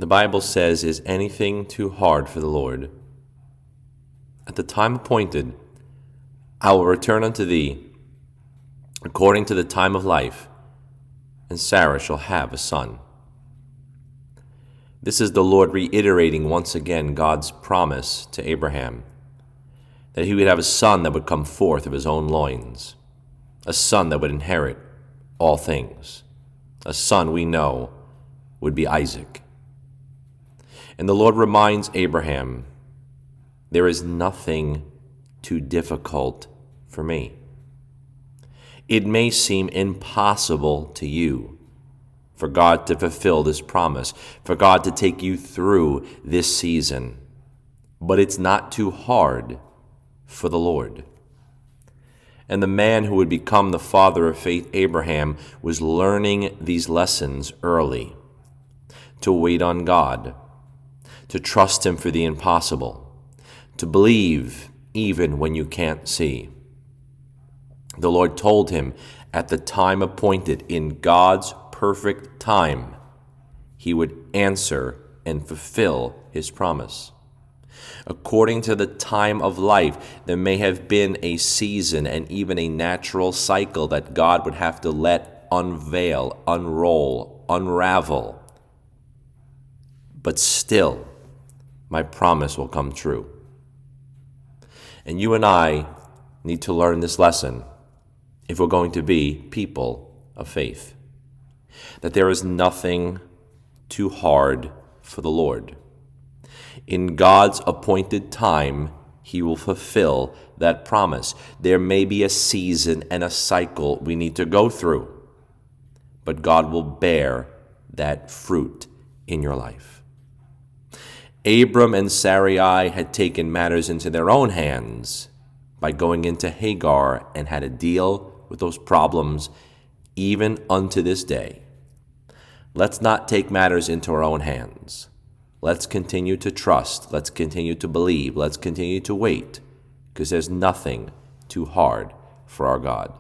The Bible says, "Is anything too hard for the Lord? At the time appointed, I will return unto thee according to the time of life, and Sarah shall have a son." This is the Lord reiterating once again God's promise to Abraham, that he would have a son that would come forth of his own loins, a son that would inherit all things. A son we know would be Isaac. And the Lord reminds Abraham, there is nothing too difficult for me. It may seem impossible to you for God to fulfill this promise, for God to take you through this season, but it's not too hard for the Lord. And the man who would become the father of faith, Abraham, was learning these lessons early, to wait on God, to trust him for the impossible, to believe even when you can't see. The Lord told him at the time appointed, in God's perfect time, he would answer and fulfill his promise. According to the time of life, there may have been a season and even a natural cycle that God would have to let unveil, unroll, unravel. But still, my promise will come true. And you and I need to learn this lesson if we're going to be people of faith, that there is nothing too hard for the Lord. In God's appointed time, he will fulfill that promise. There may be a season and a cycle we need to go through, but God will bear that fruit in your life. Abram and Sarai had taken matters into their own hands by going into Hagar and had to deal with those problems even unto this day. Let's not take matters into our own hands. Let's continue to trust. Let's continue to believe. Let's continue to wait, because there's nothing too hard for our God.